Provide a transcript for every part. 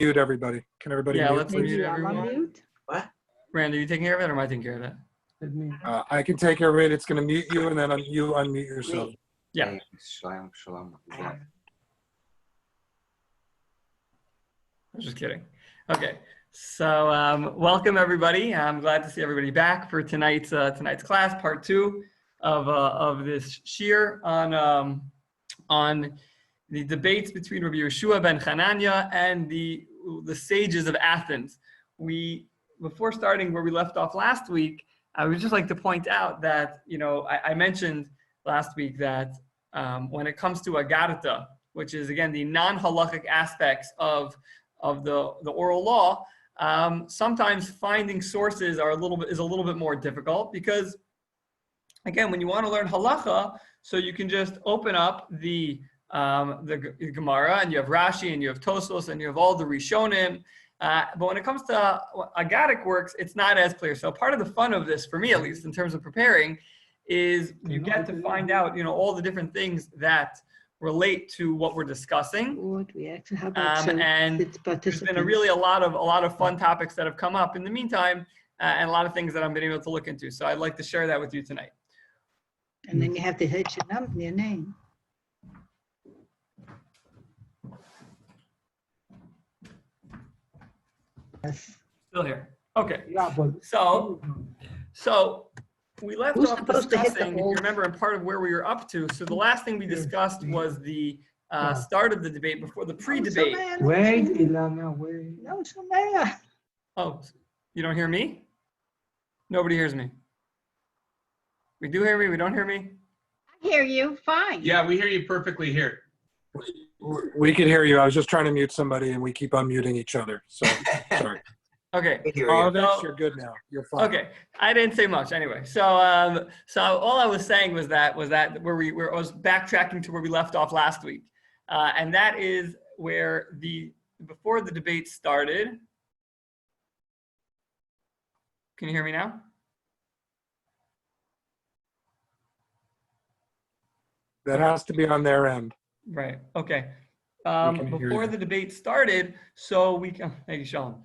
mute everybody. Can everybody Yeah, mute? let's Please? mute everyone. What? Randy, are you taking care of it or am I taking care of it? I can take care of it. It's going to mute you, and then you unmute yourself. Me. Yeah. Shalom. I was just kidding. Okay. So welcome everybody. I'm glad to see everybody back for tonight's class, part 2 of this shir on the debates between Rabbi Yehoshua ben Hanania and the sages of Athens. Before starting where we left off last week, I would just like to point out that, I mentioned last week that when it comes to agarta, which is again the non-halachic aspects of the oral law, sometimes finding sources is a little bit more difficult because, again, when you want to learn halacha, so you can just open up the Gemara and you have Rashi and you have Tosfos and you have all the Rishonim. But when it comes to agadic works, it's not as clear. So part of the fun of this, for me at least, in terms of preparing, is you get to find out, all the different things that relate to what we're discussing. And there's been a lot of fun topics that have come up in the meantime, and a lot of things that I've been able to look into. So I'd like to share that with you tonight. And then you have to hit your name. Yes. Still here. Okay. Yeah, but So we left Who's off supposed to hit the discussing, if you old- remember, and part of where we were up to. So the last thing we discussed was the start of the debate before the pre-debate. wait, Ilana, wait. No, Samaya. Oh, you don't hear me? Nobody hears me. We do hear me? We don't hear me? I hear you, fine. Yeah, we hear you perfectly here. We could hear you. I was just trying to mute somebody, and we keep unmuting each other. So sorry. Okay. Oh, you're good now. You're fine. Okay, I didn't say much anyway. So all I was saying was that I was backtracking to where we left off last week, and that is where before the debate started. Can you hear me now? That has to be on their end. Right. Okay. can hear Before you. the debate started, so we can. Thank you, Shalom.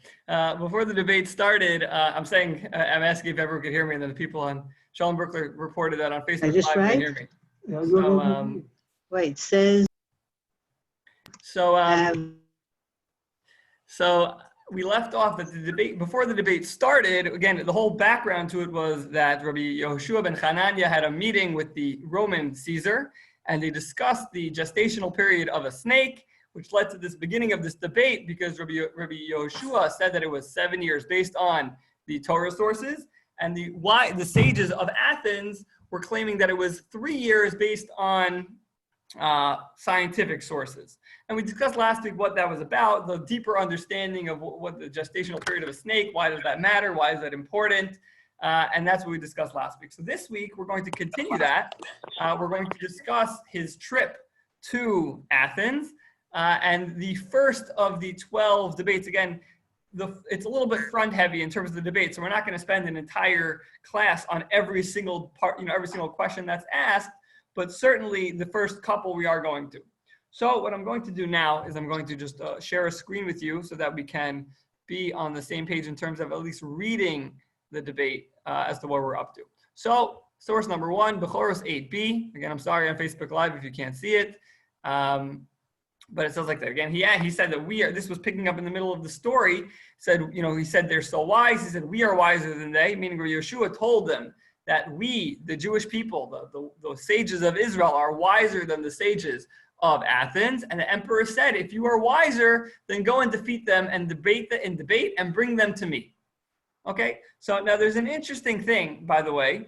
Before the debate started, I'm asking if everyone could hear me, and then the people on Shalom Brookler reported that on Facebook just Live right? can hear me. Yeah, So, Wait, says, So we left off that the debate, before the debate started, again, the whole background to it was that Rabbi Yehoshua ben Hanania had a meeting with the Roman Caesar, and they discussed the gestational period of a snake, which led to this beginning of this debate because Rabbi Yehoshua said that it was 7 years based on the Torah sources, and the sages of Athens were claiming that it was 3 years based on scientific sources. And we discussed last week what that was about, the deeper understanding of what the gestational period of a snake, why does that matter, why is that important, and that's what we discussed last week. So this week, we're going to continue that. We're going to discuss his trip to Athens, and the first of the 12 debates. Again, it's a little bit front heavy in terms of the debate, so we're not going to spend an entire class on every single part, every single question that's asked, but certainly the first couple we are going to. So what I'm going to do now is I'm going to just share a screen with you so that we can be on the same page in terms of at least reading the debate as to what we're up to. So source number 1, Bechoros 8b. Again, I'm sorry on Facebook Live if you can't see it. But it says like that. Again, he said that this was picking up in the middle of the story, he said they're so wise. He said, we are wiser than they, meaning Yehoshua told them that we, the Jewish people, the sages of Israel, are wiser than the sages of Athens. And the emperor said, if you are wiser, then go and defeat them and debate and bring them to me. Okay, so now there's an interesting thing, by the way,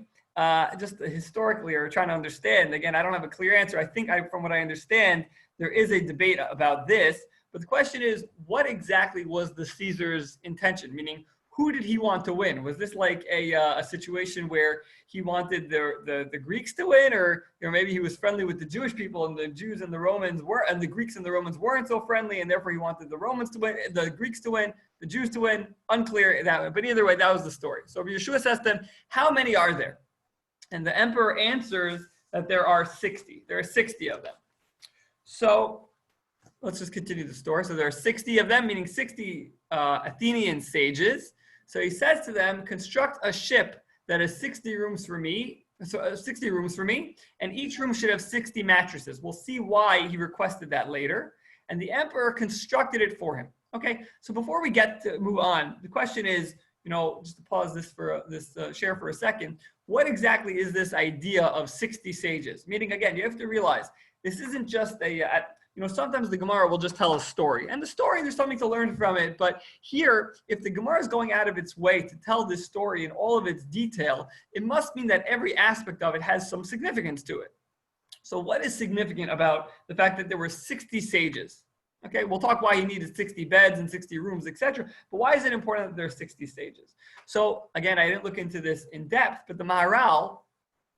just historically, or trying to understand. Again, I don't have a clear answer. I think from what I understand, there is a debate about this. But the question is, what exactly was the Caesar's intention? Meaning, who did he want to win? Was this like a situation where he wanted the Greeks to win, or maybe he was friendly with the Jewish people, and the Jews and the Romans and the Greeks and the Romans weren't so friendly, and therefore he wanted the Romans to win, the Greeks to win, the Jews to win? Unclear that way. But either way, that was the story. So Yehoshua says to them, how many are there? And the emperor answers that there are 60. There are 60 of them. So let's just continue the story. So there are 60 of them, meaning 60 Athenian sages. So he says to them, construct a ship that has 60 rooms for me, and each room should have 60 mattresses. We'll see why he requested that later. And the emperor constructed it for him. Okay, so before we get to move on, the question is, just to pause this for share for a second, what exactly is this idea of 60 sages? Meaning, again, you have to realize this isn't just sometimes the Gemara will just tell a story. And the story, there's something to learn from it. But here, if the Gemara is going out of its way to tell this story in all of its detail, it must mean that every aspect of it has some significance to it. So what is significant about the fact that there were 60 sages? Okay, we'll talk why he needed 60 beds and 60 rooms, etc. But why is it important that there are 60 sages? So again, I didn't look into this in depth, but the Maharal,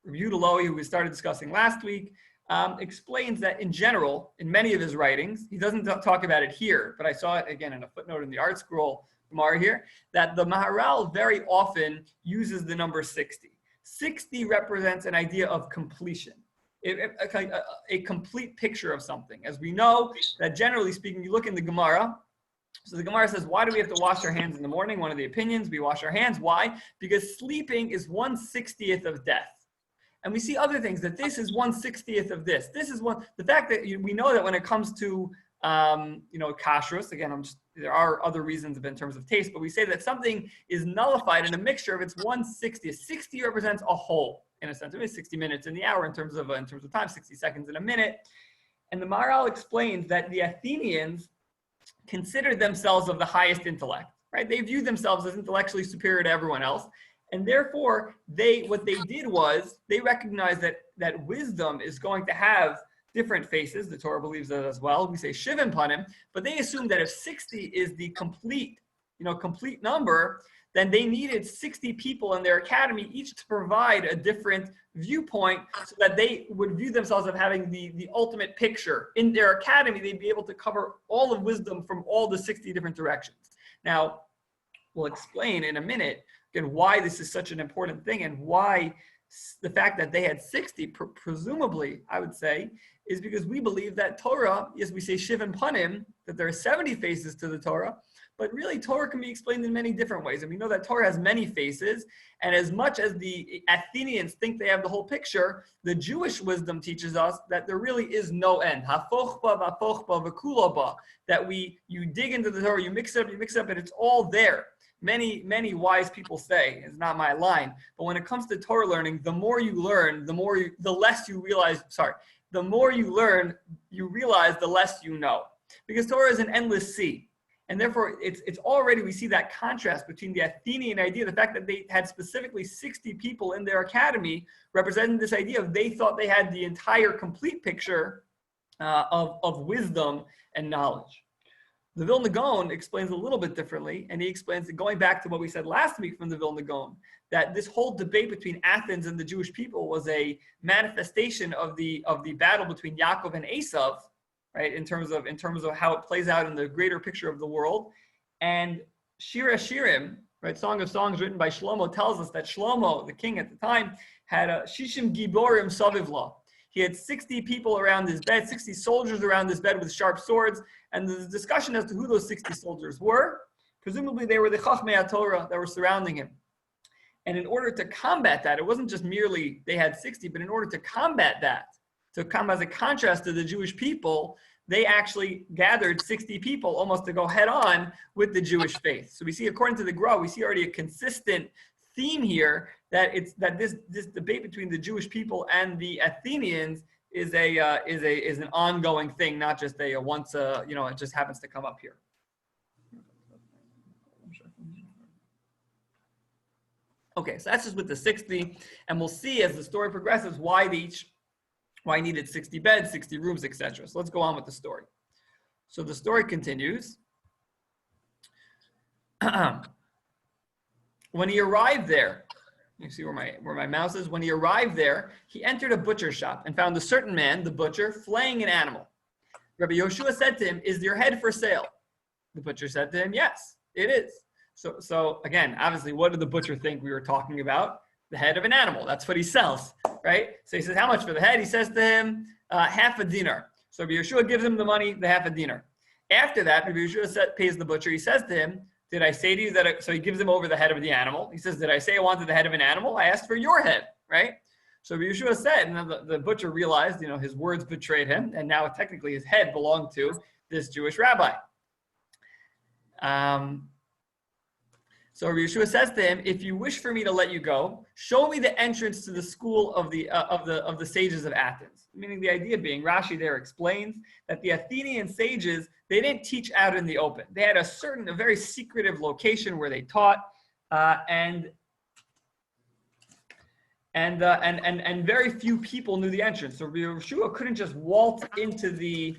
Rabbi Yehuda, who we started discussing last week, explains that in general, in many of his writings, he doesn't talk about it here, but I saw it again in a footnote in the Art Scroll Gemara here, that the Maharal very often uses the number 60. 60 represents an idea of completion. A complete picture of something. As we know that generally speaking, you look in the Gemara, so the Gemara says, why do we have to wash our hands in the morning? One of the opinions, we wash our hands. Why? Because sleeping is 1/60th of death. And we see other things, that this is 1/60th of this. This is the fact that we know that when it comes to, kashrus, again, there are other reasons in terms of taste, but we say that something is nullified in a mixture of its 1/60th. 60 represents a whole. In a sense, it is 60 minutes in the hour in terms of time, 60 seconds in a minute. And the Maharal explains that the Athenians considered themselves of the highest intellect, right? They viewed themselves as intellectually superior to everyone else. And therefore, what they did was they recognized that wisdom is going to have different faces. The Torah believes that as well. We say shivim panim, but they assumed that if 60 is the complete number, then they needed 60 people in their academy, each to provide a different viewpoint so that they would view themselves as having the ultimate picture. In their academy, they'd be able to cover all of wisdom from all the 60 different directions. Now, we'll explain in a minute, again, why this is such an important thing and why the fact that they had 60, presumably, I would say, is because we believe that Torah, yes, we say shiv and panim, that there are 70 faces to the Torah, but really Torah can be explained in many different ways. And we know that Torah has many faces, and as much as the Athenians think they have the whole picture, the Jewish wisdom teaches us that there really is no end. Hafochba, vafochba, v'kulaba, that you dig into the Torah, you mix it up, and it's all there. Many wise people say, it's not my line, but when it comes to Torah learning, the more you learn, the more you realize, the less you know. Because Torah is an endless sea. And therefore, it's already, we see that contrast between the Athenian idea, the fact that they had specifically 60 people in their academy, representing this idea of they thought they had the entire complete picture of wisdom and knowledge. The Vilna Gaon explains a little bit differently, and he explains that going back to what we said last week from the Vilna Gaon, that this whole debate between Athens and the Jewish people was a manifestation of the battle between Yaakov and Esav, right? In terms of how it plays out in the greater picture of the world. And Shir HaShirim, right, Song of Songs written by Shlomo, tells us that Shlomo, the king at the time, had a Shishim Giborim Savivla. He had 60 people around his bed, 60 soldiers around his bed with sharp swords. And the discussion as to who those 60 soldiers were, presumably they were the Chachmei HaTorah that were surrounding him. And in order to combat that, it wasn't just merely they had 60, but in order to combat that, to come as a contrast to the Jewish people, they actually gathered 60 people almost to go head on with the Jewish faith. So we see, according to the Gra, we see already a consistent theme here that this debate between the Jewish people and the Athenians is an ongoing thing, not just it just happens to come up here. Okay, so that's just with the 60, and we'll see as the story progresses why he needed 60 beds, 60 rooms, etc. So let's go on with the story. So the story continues. When he arrived there, you see where my mouse is? When he arrived there, he entered a butcher shop and found a certain man, the butcher, flaying an animal. Rabbi Yehoshua said to him, "Is your head for sale?" The butcher said to him, "Yes, it is." So again, obviously, what did the butcher think we were talking about? The head of an animal. That's what he sells, right? So he says, "How much for the head?" He says to him, half a dinar. So Rabbi Yehoshua gives him the money, the half a dinar. After that, Rabbi Yehoshua pays the butcher. He says to him, did I say to you that, so he gives him over the head of the animal. He says, did I say I wanted the head of an animal? I asked for your head, right? So Rabbi Yehoshua said, and then the butcher realized, his words betrayed him, and now technically his head belonged to this Jewish rabbi. So Rabbi Yehoshua says to him, if you wish for me to let you go, show me the entrance to the school of the sages of Athens. Meaning the idea being, Rashi there explains that the Athenian sages, they didn't teach out in the open. They had a very secretive location where they taught, and very few people knew the entrance. So Rabbi Yehoshua couldn't just waltz into the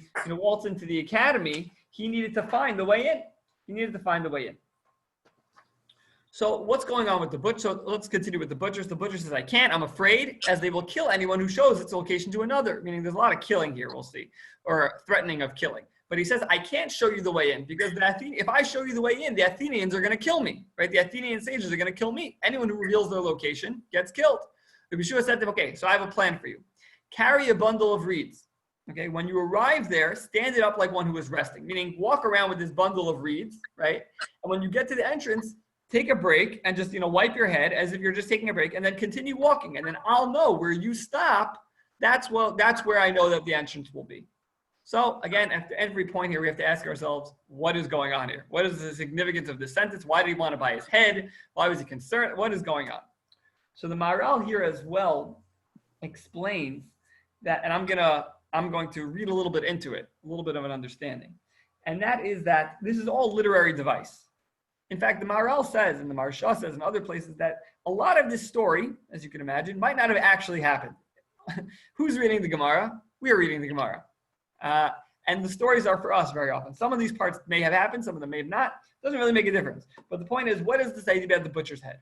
academy. He needed to find the way in. So what's going on with the butcher? So let's continue with the butchers. The butcher says, I can't, I'm afraid, as they will kill anyone who shows its location to another. Meaning there's a lot of killing here, we'll see, or threatening of killing. But he says, I can't show you the way in, because if I show you the way in, the Athenians are going to kill me, right? The Athenian sages are going to kill me. Anyone who reveals their location gets killed. Rabbi Yehoshua said to him, okay, so I have a plan for you. Carry a bundle of reeds. Okay, when you arrive there, stand it up like one who is resting, meaning walk around with this bundle of reeds, right? And when you get to the entrance, take a break and just, wipe your head as if you're just taking a break, and then continue walking. And then I'll know where you stop. That's where I know that the entrance will be. So again, at every point here, we have to ask ourselves, what is going on here? What is the significance of this sentence? Why did he want to buy his head? Why was he concerned? What is going on? So the Maharal here as well explains that, and I'm going to read a little bit into it, a little bit of an understanding. And that is that this is all literary device. In fact, the Maharal says, and the Maharsha says in other places, that a lot of this story, as you can imagine, might not have actually happened. Who's reading the Gemara? We are reading the Gemara. And the stories are for us very often. Some of these parts may have happened, some of them may have not. Doesn't really make a difference. But the point is, what is this idea about the butcher's head?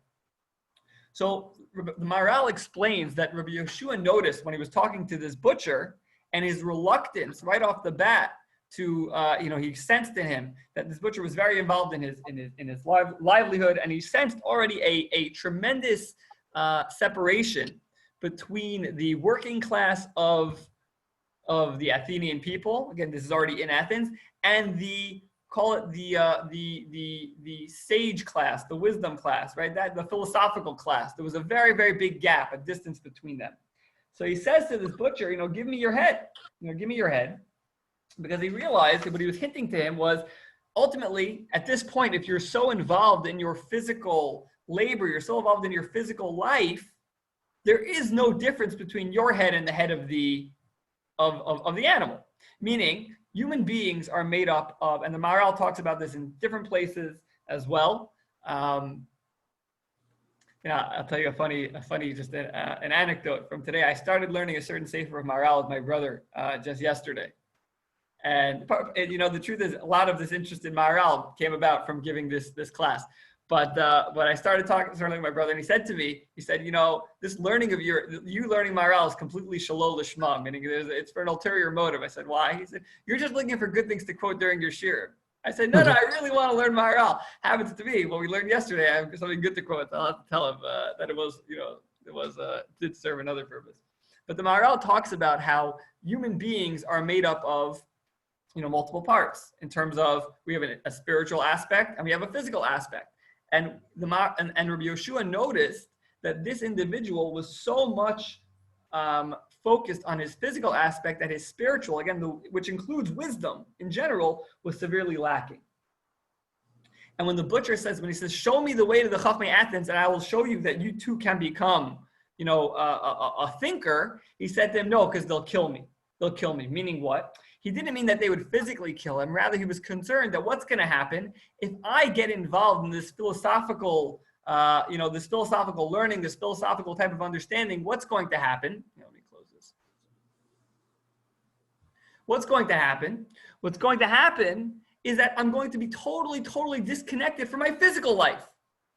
So the Maharal explains that Rabbi Yehoshua noticed when he was talking to this butcher, and his reluctance right off the bat to, he sensed in him that this butcher was very involved in his livelihood, and he sensed already a tremendous separation between the working class of the Athenian people. Again, this is already in Athens, and the sage class, the wisdom class, right? The philosophical class. There was a very, very big gap, a distance between them. So he says to this butcher, give me your head. Give me your head. Because he realized that what he was hinting to him was, ultimately, at this point, if you're so involved in your physical labor, you're so involved in your physical life, there is no difference between your head and the head of the animal. Meaning, human beings are made up of, and the Maharal talks about this in different places as well. I'll tell you a funny just an anecdote from today. I started learning a certain sefer of Maharal with my brother just yesterday. And the truth is, a lot of this interest in Maharal came about from giving this class. But when I started learning with my brother, and he said, this learning of you learning Maharal is completely shalol lishma, meaning it's for an ulterior motive. I said, why? He said, you're just looking for good things to quote during your shir. I said, no, I really want to learn Maharal. Happens to be what we learned yesterday. I have something good to quote. I'll have to tell him that it did serve another purpose. But the Maharal talks about how human beings are made up of multiple parts, in terms of we have a spiritual aspect and we have a physical aspect. And Rabbi Yehoshua noticed that this individual was so much focused on his physical aspect that his spiritual, again, which includes wisdom in general, was severely lacking. And when the butcher says, show me the way to the Chachmei Athens, and I will show you that you too can become, a thinker, he said to him, no, because they'll kill me. They'll kill me. Meaning what? He didn't mean that they would physically kill him. Rather, he was concerned that what's going to happen if I get involved in this philosophical, this philosophical learning, this philosophical type of understanding. What's going to happen? Let me close this. What's going to happen? What's going to happen is that I'm going to be totally, totally disconnected from my physical life.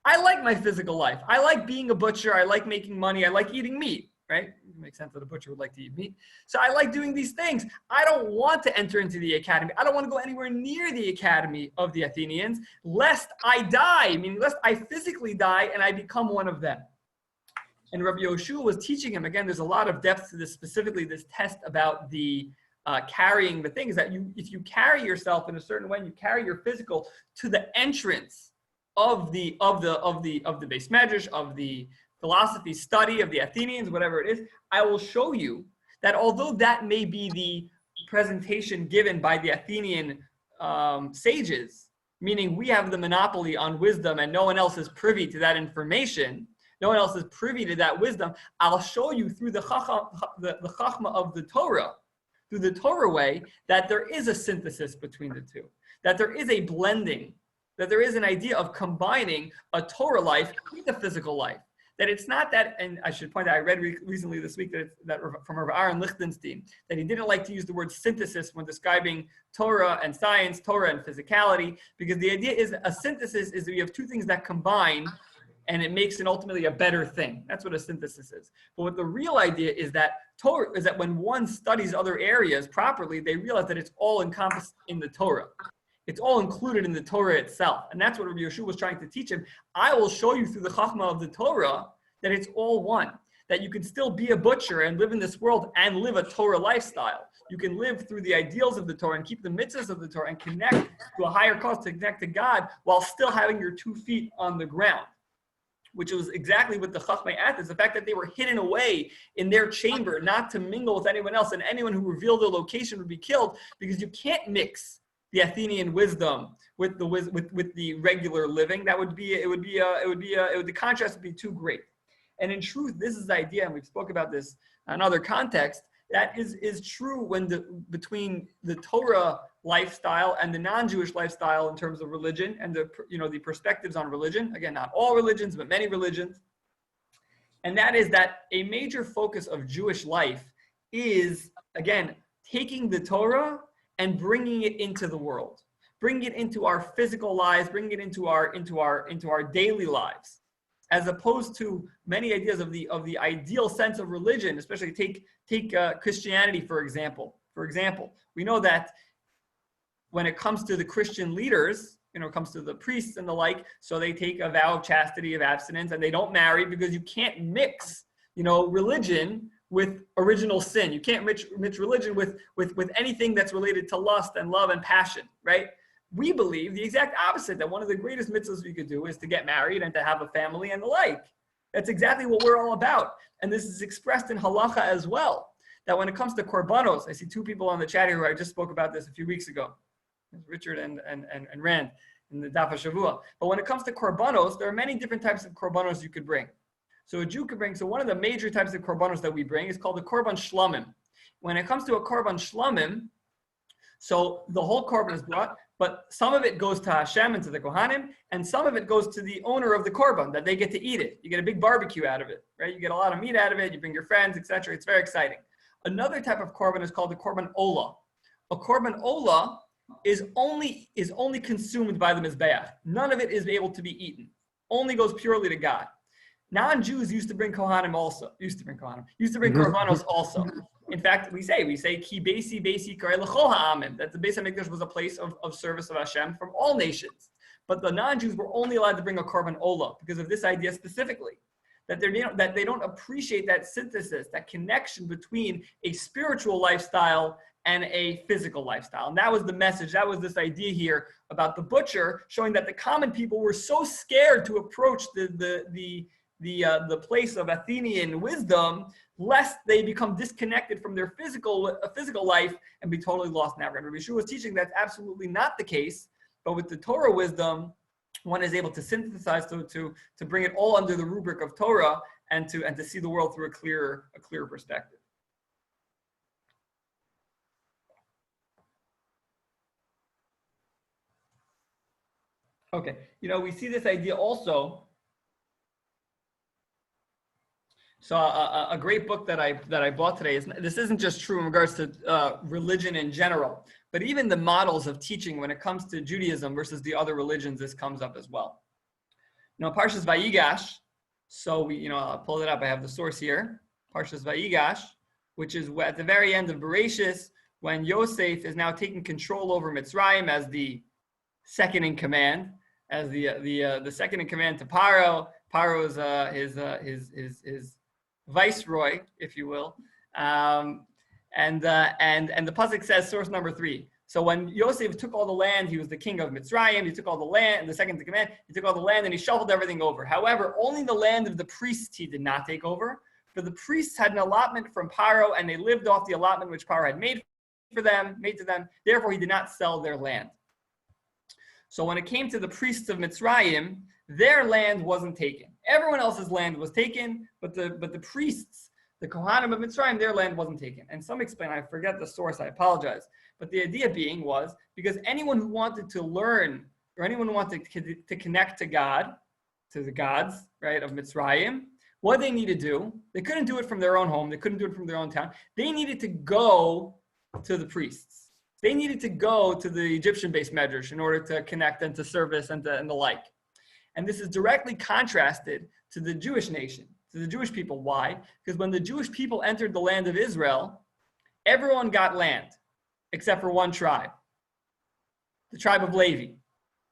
I like my physical life. I like being a butcher. I like making money. I like eating meat. Right? It makes sense that a butcher would like to eat meat. So I like doing these things. I don't want to enter into the academy. I don't want to go anywhere near the academy of the Athenians, lest I die, meaning lest I physically die and I become one of them. And Rabbi Yehoshua was teaching him, again, there's a lot of depth to this, specifically this test about the carrying the things that if you carry yourself in a certain way, you carry your physical to the entrance of the base medrash, of the philosophy study of the Athenians, whatever it is, I will show you that although that may be the presentation given by the Athenian sages, meaning we have the monopoly on wisdom and no one else is privy to that information, no one else is privy to that wisdom, I'll show you through the chachma of the Torah, through the Torah way, that there is a synthesis between the two, that there is a blending, that there is an idea of combining a Torah life with a physical life. That it's not that, and I should point out, I read recently this week that from Rabbi Aaron Lichtenstein, that he didn't like to use the word synthesis when describing Torah and science, Torah and physicality, because the idea is a synthesis is that you have two things that combine and it makes it ultimately a better thing. That's what a synthesis is. But what the real idea is that Torah is that when one studies other areas properly, they realize that it's all encompassed in the Torah. It's all included in the Torah itself. And that's what Rabbi Yehoshua was trying to teach him. I will show you through the chachma of the Torah that it's all one, that you can still be a butcher and live in this world and live a Torah lifestyle. You can live through the ideals of the Torah and keep the mitzvahs of the Torah and connect to a higher cause, to connect to God while still having your 2 feet on the ground, which was exactly what the Chachmei Athens, the fact that they were hidden away in their chamber, not to mingle with anyone else, and anyone who revealed their location would be killed, because you can't mix the Athenian wisdom with the regular living. That would be the contrast would be too great. And in truth, this is the idea, and we've spoke about this in other contexts, that is true between the Torah lifestyle and the non-Jewish lifestyle in terms of religion and the perspectives on religion. Again, not all religions, but many religions. And that is that a major focus of Jewish life is, again, taking the Torah and bringing it into the world, bringing it into our physical lives, bringing it into our daily lives, as opposed to many ideas of the ideal sense of religion. Especially take Christianity for example. For example, we know that when it comes to the Christian leaders, it comes to the priests and the like, so they take a vow of chastity, of abstinence, and they don't marry, because you can't mix, religion with original sin. You can't mix religion with anything that's related to lust and love and passion, right? We believe the exact opposite, that one of the greatest mitzvahs we could do is to get married and to have a family and the like. That's exactly what we're all about. And this is expressed in halacha as well, that when it comes to korbanos, I see two people on the chat here who I just spoke about this a few weeks ago, Richard and Rand in the Daf HaShavua. But when it comes to korbanos, there are many different types of korbanos you could bring. So a Jew could bring, so one of the major types of korbanos that we bring is called the korban shlamim. When it comes to a korban shlamim, so the whole korban is brought, but some of it goes to Hashem and to the Kohanim, and some of it goes to the owner of the korban, that they get to eat it. You get a big barbecue out of it, right? You get a lot of meat out of it, you bring your friends, etc. It's very exciting. Another type of korban is called the korban olah. A korban olah is only consumed by the mizbeach. None of it is able to be eaten. Only goes purely to God. Non-Jews used to bring Kohanim also. Used to bring korbanos also. In fact, we say ki beisi karei l'chol ha'amim, that the Beis HaMikdash was a place of service of Hashem from all nations. But the non-Jews were only allowed to bring a korban olah because of this idea specifically, that they don't appreciate that synthesis, that connection between a spiritual lifestyle and a physical lifestyle. And that was the message. That was this idea here about the butcher, showing that the common people were so scared to approach the place of Athenian wisdom, lest they become disconnected from their physical life and be totally lost in that. Rabbi Yehoshua was teaching that's absolutely not the case, but with the Torah wisdom, one is able to synthesize to bring it all under the rubric of Torah and to see the world through a clearer perspective. Okay, we see this idea also. So a great book that I bought today this isn't just true in regards to religion in general, but even the models of teaching when it comes to Judaism versus the other religions, this comes up as well. Parshas Vayigash. So I'll pull it up. I have the source here. Parshas Vayigash, which is at the very end of Bereshis, when Yosef is now taking control over Mitzrayim as the second in command, as the second in command to Paro. Paro's his viceroy, if you will, and And the pasuk says, source number 3. So when Yosef took all the land, he was the king of Mitzrayim. He took all the land, the second in command. He took all the land and he shuffled everything over. However, only the land of the priests he did not take over. For the priests had an allotment from Paro, and they lived off the allotment which Paro had made to them. Therefore, he did not sell their land. So when it came to the priests of Mitzrayim, their land wasn't taken. Everyone else's land was taken, but the priests, the Kohanim of Mitzrayim, their land wasn't taken. And some explain, I forget the source, I apologize. But the idea being was because anyone who wanted to learn or anyone who wanted to connect to God, to the gods, right, of Mitzrayim, what they need to do, they couldn't do it from their own home. They couldn't do it from their own town. They needed to go to the priests. They needed to go to the Egyptian-based medrash in order to connect and to service and the like. And this is directly contrasted to the Jewish nation, to the Jewish people. Why? Because when the Jewish people entered the land of Israel, everyone got land except for one tribe, the tribe of Levi.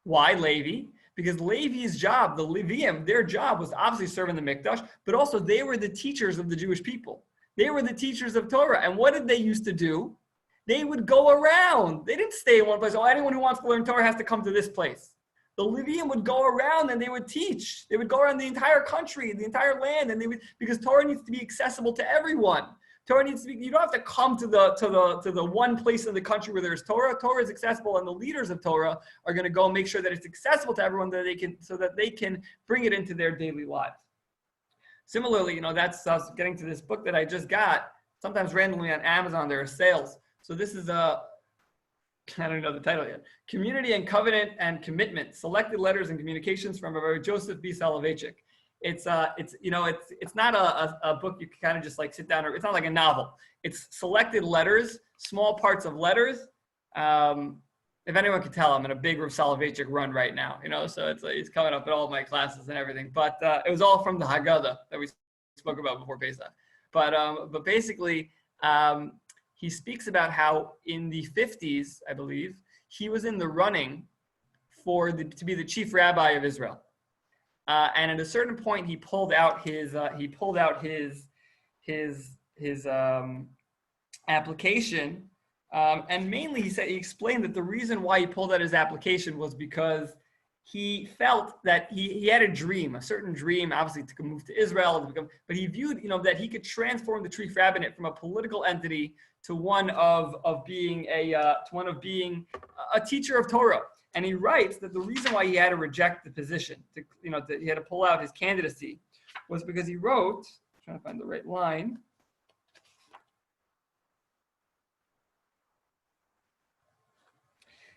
Why Levi? Because Levi's job, the Leviim, their job was obviously serving the Mikdash, but also they were the teachers of the Jewish people. They were the teachers of Torah. And what did they used to do? They would go around. They didn't stay in one place. Oh, anyone who wants to learn Torah has to come to this place. The Leviim would go around and they would teach. They would go around the entire country, the entire land, and they would, because Torah needs to be accessible to everyone. Torah needs to be, you don't have to come to the one place in the country where there's Torah. Torah is accessible, and the leaders of Torah are going to go make sure that it's accessible to everyone so that they can bring it into their daily lives. Similarly, that's getting to this book that I just got. Sometimes randomly on Amazon there are sales. So this is I don't know the title yet. Community and Covenant and Commitment: Selected Letters and Communications from Rabbi Joseph B. Soloveitchik. It's not a book you can kind of just like sit down, or it's not like a novel. It's selected letters, small parts of letters. If anyone can tell, I'm in a big Soloveitchik run right now, so it's coming up at all of my classes and everything. But it was all from the Haggadah that we spoke about before Pesach. But basically, he speaks about how in the 50s, I believe, he was in the running to be the chief rabbi of Israel. And at a certain point, he pulled out his application, and mainly he explained that the reason why he pulled out his application was because he felt that he had a certain dream, obviously to move to Israel, but he viewed that he could transform the chief rabbinate from a political entity to one of being a teacher of Torah. And he writes that the reason why he had to reject the position, he had to pull out his candidacy, was because he wrote, I'm trying to find the right line.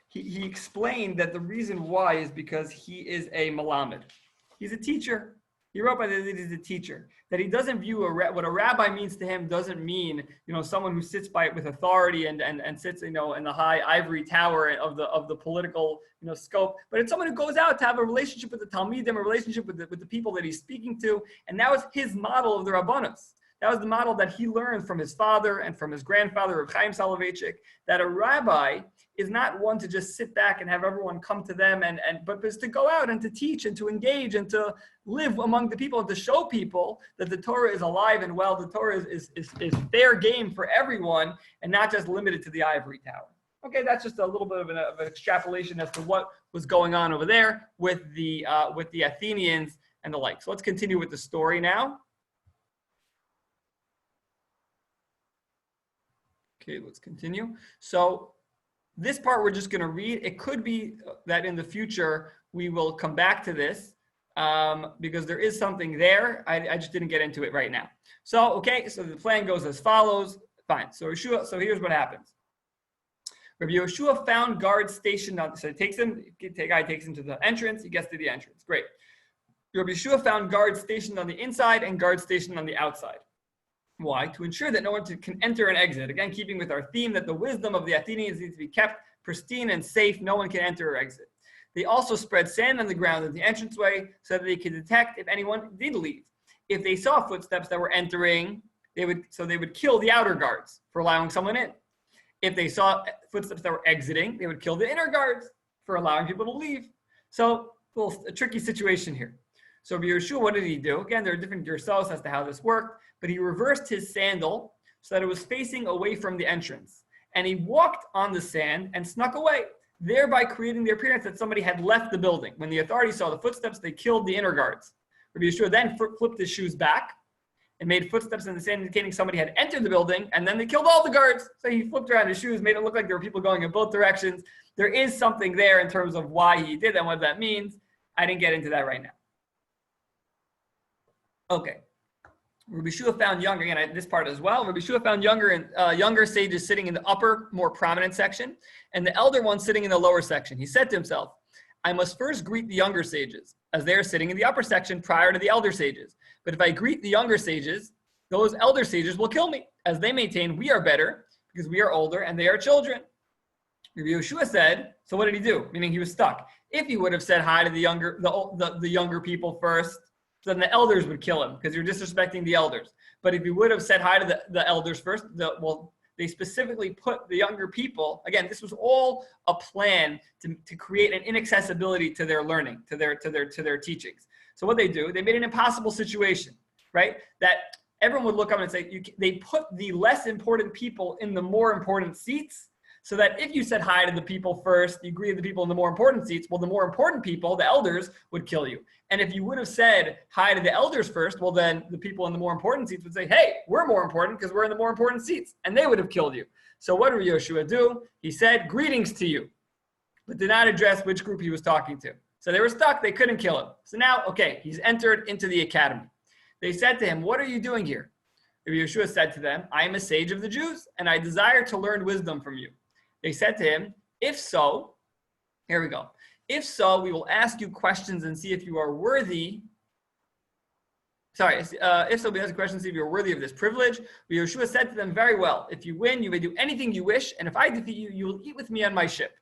He explained that the reason why is because he is a Malamed. He's a teacher. He wrote by that he's a teacher. That he doesn't view what a rabbi means to him doesn't mean someone who sits by it with authority and sits in the high ivory tower of the political scope. But it's someone who goes out to have a relationship with the Talmidim, a relationship with the people that he's speaking to, and that was his model of the Rabbanos. That was the model that he learned from his father and from his grandfather, Reb Chaim Soloveitchik, that a rabbi is not one to just sit back and have everyone come to them, but is to go out and to teach and to engage and to live among the people and to show people that the Torah is alive and well. The Torah is fair game for everyone and not just limited to the ivory tower. Okay, that's just a little bit of an extrapolation as to what was going on over there with the Athenians and the like. So let's continue with the story now. Okay, let's continue. So this part we're just going to read. It could be that in the future we will come back to this because there is something there. I just didn't get into it right now. So, okay, so the plan goes as follows. Fine. So here's what happens. Rabbi Yehoshua found guards stationed on, so the guy takes him to the entrance. He gets to the entrance. Great. Rabbi Yehoshua found guards stationed on the inside and guards stationed on the outside. Why? To ensure that no one can enter and exit. Again, keeping with our theme that the wisdom of the Athenians needs to be kept pristine and safe. No one can enter or exit. They also spread sand on the ground at the entranceway so that they could detect if anyone did leave. If they saw footsteps that were entering, they would kill the outer guards for allowing someone in. If they saw footsteps that were exiting, they would kill the inner guards for allowing people to leave. So a tricky situation here. So Yehoshua, what did he do? Again, there are different gersos as to how this worked, but he reversed his sandal so that it was facing away from the entrance. And he walked on the sand and snuck away, thereby creating the appearance that somebody had left the building. When the authorities saw the footsteps, they killed the inner guards. Rabbi Yehoshua then flipped his shoes back and made footsteps in the sand indicating somebody had entered the building, and then they killed all the guards. So he flipped around his shoes, made it look like there were people going in both directions. There is something there in terms of why he did that and what that means. I didn't get into that right now. Okay. Rabbi Yehoshua found younger, again, this part as well. Rabbi Yehoshua found younger sages sitting in the upper, more prominent section, and the elder ones sitting in the lower section. He said to himself, I must first greet the younger sages, as they are sitting in the upper section prior to the elder sages. But if I greet the younger sages, those elder sages will kill me, as they maintain we are better because we are older and they are children. Rabbi Yehoshua said, so what did he do? Meaning he was stuck. If he would have said hi to the younger people first, then the elders would kill him because you're disrespecting the elders. But if he would have said hi to the elders first, they specifically put the younger people, again, this was all a plan to create an inaccessibility to their learning, to their teachings. So what they do, they made an impossible situation, right? That everyone would look up and say, they put the less important people in the more important seats, so that if you said hi to the people first, you greeted the people in the more important seats, well, the more important people, the elders, would kill you. And if you would have said hi to the elders first, well, then the people in the more important seats would say, hey, we're more important because we're in the more important seats. And they would have killed you. So what did Yehoshua do? He said, greetings to you, but did not address which group he was talking to. So they were stuck. They couldn't kill him. So now, okay, he's entered into the academy. They said to him, what are you doing here? Yehoshua said to them, I am a sage of the Jews, and I desire to learn wisdom from you. They said to him, if so, here we go. If so, we will ask you questions and see if you are worthy. If so, we ask questions and see if you are worthy of this privilege. But Yehoshua said to them, very well. If you win, you may do anything you wish. And if I defeat you, you will eat with me on my ship.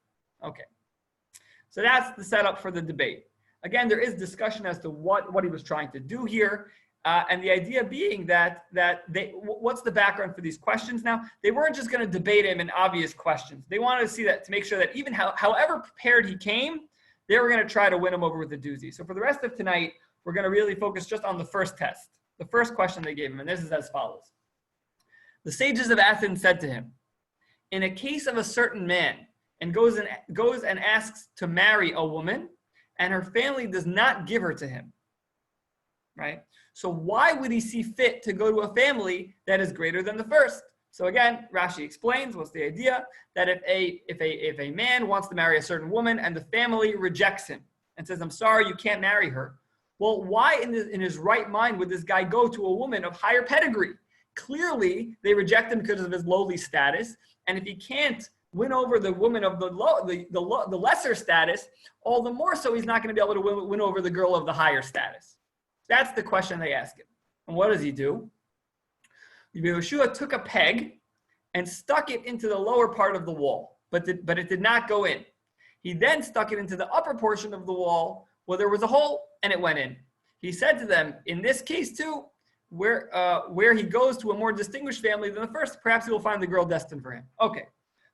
Okay. So that's the setup for the debate. Again, there is discussion as to what he was trying to do here. And the idea being that what's the background for these questions now? They weren't just going to debate him in obvious questions. They wanted to see that, to make sure that even however prepared he came, they were going to try to win him over with a doozy. So for the rest of tonight, we're going to really focus just on the first test, the first question they gave him. And this is as follows. The sages of Athens said to him, in a case of a certain man and goes and asks to marry a woman, and her family does not give her to him, right? So why would he see fit to go to a family that is greater than the first? So again, Rashi explains what's the idea, that if a man wants to marry a certain woman and the family rejects him and says, I'm sorry, you can't marry her. Well, why in his right mind would this guy go to a woman of higher pedigree? Clearly, they reject him because of his lowly status. And if he can't win over the woman of the lesser status, all the more so he's not going to be able to win over the girl of the higher status. That's the question they ask him. And what does he do? Yehoshua took a peg and stuck it into the lower part of the wall, but it did not go in. He then stuck it into the upper portion of the wall where there was a hole, and it went in. He said to them, in this case too, where he goes to a more distinguished family than the first, perhaps he will find the girl destined for him. Okay,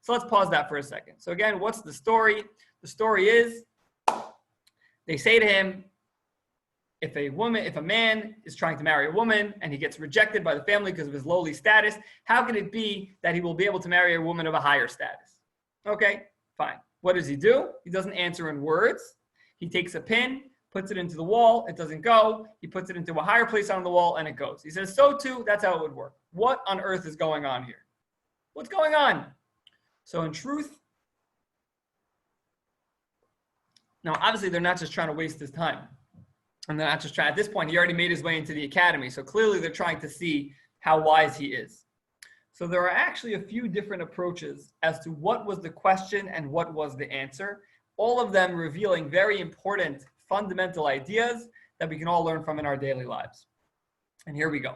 so let's pause that for a second. So again, what's the story? The story is, they say to him, if a man is trying to marry a woman and he gets rejected by the family because of his lowly status, how can it be that he will be able to marry a woman of a higher status? Okay, fine. What does he do? He doesn't answer in words. He takes a pin, puts it into the wall, it doesn't go. He puts it into a higher place on the wall and it goes. He says, so too, that's how it would work. What on earth is going on here? What's going on? So in truth, now obviously they're not just trying to waste his time. And they're not just trying, at this point, he already made his way into the academy. So clearly they're trying to see how wise he is. So there are actually a few different approaches as to what was the question and what was the answer, all of them revealing very important fundamental ideas that we can all learn from in our daily lives. And here we go.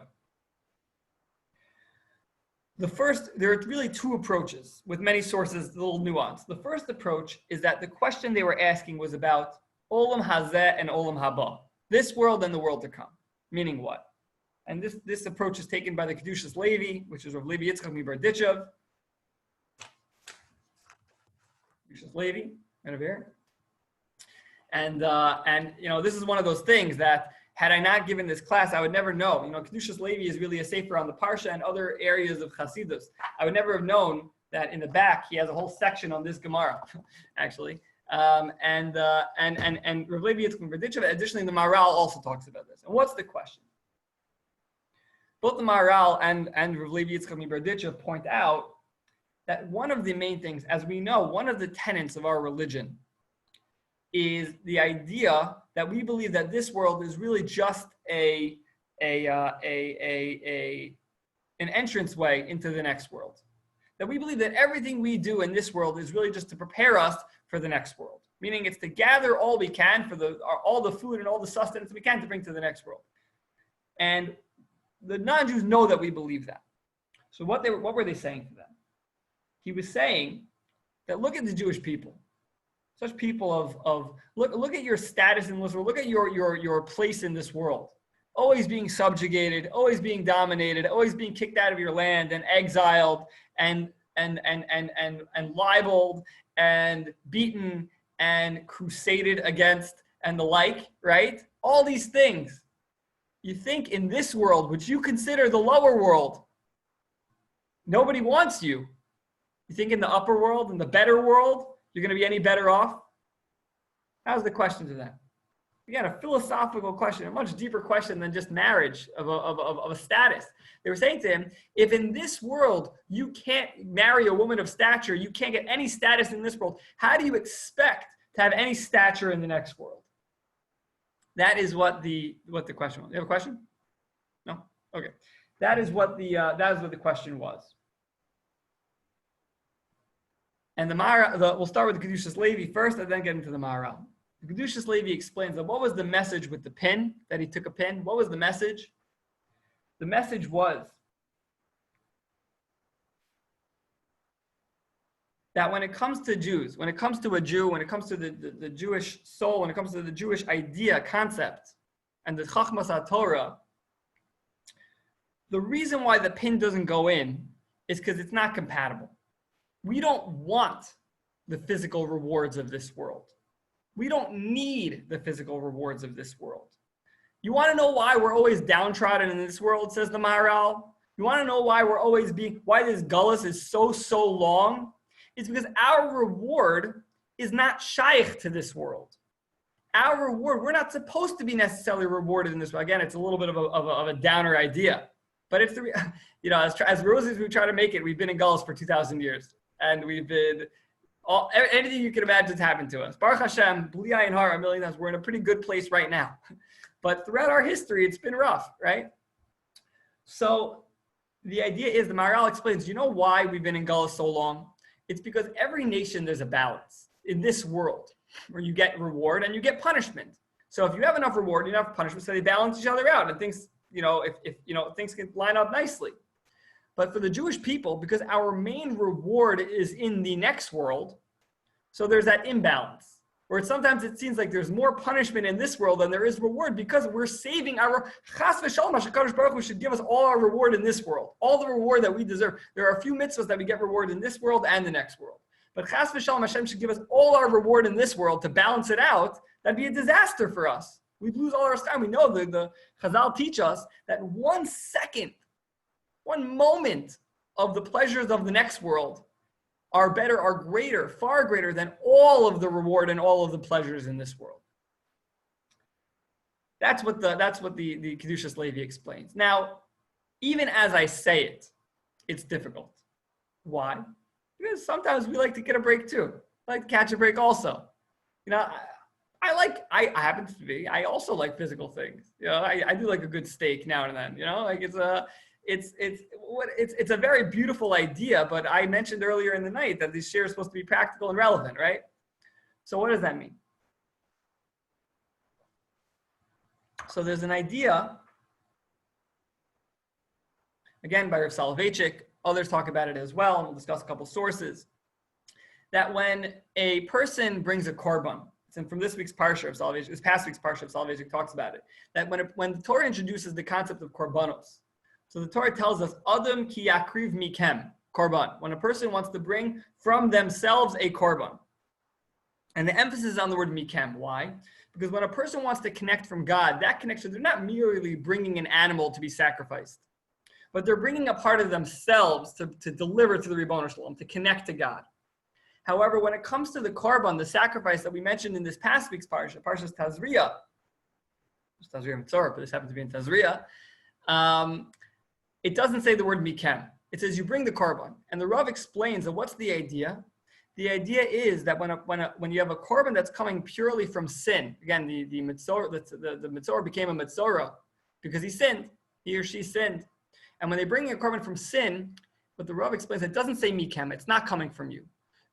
The first, there are really two approaches with many sources, a little nuance. The first approach is that the question they were asking was about Olam Hazeh and Olam Haba, this world and the world to come. Meaning what? And this approach is taken by the Kedushas Levi, which is Rav Levi Yitzchak Mibardichev. Kedushas Levi, right over here. And you know, this is one of those things that had I not given this class, I would never know. Kedushas Levi is really a sefer on the Parsha and other areas of Chasidus. I would never have known that in the back he has a whole section on this Gemara, actually. And Rav Levi Yitzchak Berditchev, additionally, the Maharal also talks about this. And what's the question? Both the Maharal and Rav Levi Yitzchak Berditchev point out that one of the main things, as we know, one of the tenets of our religion is the idea that we believe that this world is really just an entranceway into the next world. That we believe that everything we do in this world is really just to prepare us for the next world. Meaning it's to gather all we can for all the food and all the sustenance we can to bring to the next world. And the non-Jews know that we believe that. So what were they saying to them? He was saying that look at the Jewish people. Such people of look at your status in this world, look at your place in this world. Always being subjugated, always being dominated, always being kicked out of your land and exiled and libeled and beaten and crusaded against and the like, right? All these things. You think in this world, which you consider the lower world, nobody wants you. You think in the upper world, in the better world, you're going to be any better off? That was the question to them. Again, a philosophical question, a much deeper question than just marriage of a status. They were saying to him, if in this world you can't marry a woman of stature, you can't get any status in this world, how do you expect to have any stature in the next world? That is what the question was. You have a question? No? Okay. That is what the question was. And we'll start with the Kedushas Levi first and then get into the Maharal. The Kedushas Levi explains that what was the message with the pin, that he took a pin? What was the message? The message was that when it comes to Jews, when it comes to a Jew, when it comes to the Jewish soul, when it comes to the Jewish idea, concept, and the Chachmas HaTorah, the reason why the pin doesn't go in is because it's not compatible. We don't want the physical rewards of this world. We don't need the physical rewards of this world. You want to know why we're always downtrodden in this world, says the Maharal? You want to know why why this gullus is so long? It's because our reward is not shaykh to this world. Our reward, we're not supposed to be necessarily rewarded in this way. Again, it's a little bit of a downer idea. But if as roses we try to make it, we've been in gullus for 2,000 years. And we've been, anything you can imagine has happened to us. Baruch Hashem, B'li Ayin Hara, a million times, we're in a pretty good place right now. But throughout our history, it's been rough, right? So the idea is, the Maharal explains, you know why we've been in gullus so long? It's because every nation, there's a balance in this world where you get reward and you get punishment. So if you have enough reward, you have enough punishment, so they balance each other out, and things, if things can line up nicely. But for the Jewish people, because our main reward is in the next world, so there's that imbalance, where sometimes it seems like there's more punishment in this world than there is reward, because we're saving our chas v'shalom. HaKadosh Baruch Hu should give us all our reward in this world, all the reward that we deserve. There are a few mitzvahs that we get reward in this world and the next world. But chas v'shalom, Hashem should give us all our reward in this world to balance it out. That'd be a disaster for us. We'd lose all our time. We know the Chazal teach us that 1 second, 1 moment of the pleasures of the next world are greater, far greater than all of the reward and all of the pleasures in this world. That's what the Kedushas Levi explains. Now, even as I say it, it's difficult. Why? Because sometimes we like to get a break too. I like to catch a break also. I also like physical things. I do like a good steak now and then. It's a very beautiful idea, but I mentioned earlier in the night that these shares are supposed to be practical and relevant, right? So what does that mean? So there's an idea, again, by Rav Soloveitchik, others talk about it as well, and we'll discuss a couple sources, that when a person brings a korban, and from this week's parsha of Soloveitchik, this past week's parsha of Soloveitchik talks about it, that when the Torah introduces the concept of korbanos, so the Torah tells us, Adam ki yakriv mikem, korban, when a person wants to bring from themselves a korban. And the emphasis is on the word mikem. Why? Because when a person wants to connect from God, that connection, they're not merely bringing an animal to be sacrificed, but they're bringing a part of themselves to deliver to the Ribono Shalom, to connect to God. However, when it comes to the korban, the sacrifice that we mentioned in this past week's parsha, Parshas Tazria, it's Tazria Mitzorah, but this happens to be in Tazria, it doesn't say the word mikem. It says you bring the korban. And the Rav explains that what's the idea? The idea is that when you have a korban that's coming purely from sin, again, the Mitzorah became a Mitzorah because he or she sinned. And when they bring a korban from sin, what the Rav explains, it doesn't say mikem, it's not coming from you.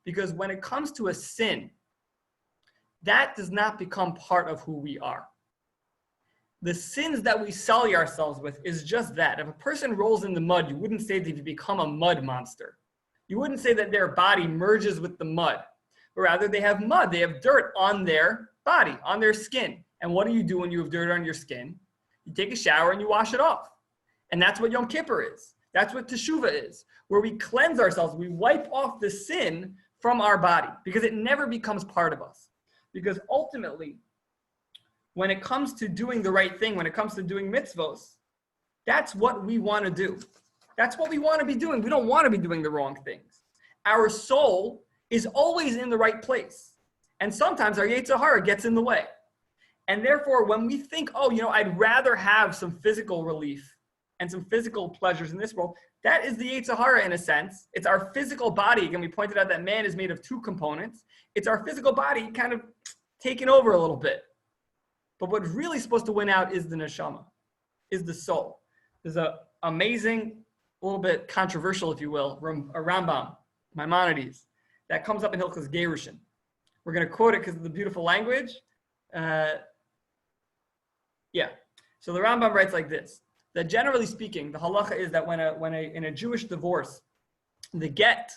Because when it comes to a sin, that does not become part of who we are. The sins that we sully ourselves with is just that. If a person rolls in the mud, you wouldn't say they've become a mud monster. You wouldn't say that their body merges with the mud. But rather, they have mud, they have dirt on their body, on their skin. And what do you do when you have dirt on your skin? You take a shower and you wash it off. And that's what Yom Kippur is. That's what Teshuvah is, where we cleanse ourselves. We wipe off the sin from our body because it never becomes part of us. Because ultimately, when it comes to doing the right thing, when it comes to doing mitzvos, that's what we want to do. That's what we want to be doing. We don't want to be doing the wrong things. Our soul is always in the right place. And sometimes our Yetzer Hara gets in the way. And therefore, when we think, I'd rather have some physical relief and some physical pleasures in this world, that is the Yetzer Hara in a sense. It's our physical body. Again, we pointed out that man is made of two components. It's our physical body kind of taking over a little bit. But what's really supposed to win out is the neshama, is the soul. There's an amazing, a little bit controversial, if you will, a Rambam, Maimonides, that comes up in Hilchos Gerushin. We're going to quote it because of the beautiful language. So the Rambam writes like this, that generally speaking, the halacha is that in a Jewish divorce, the get,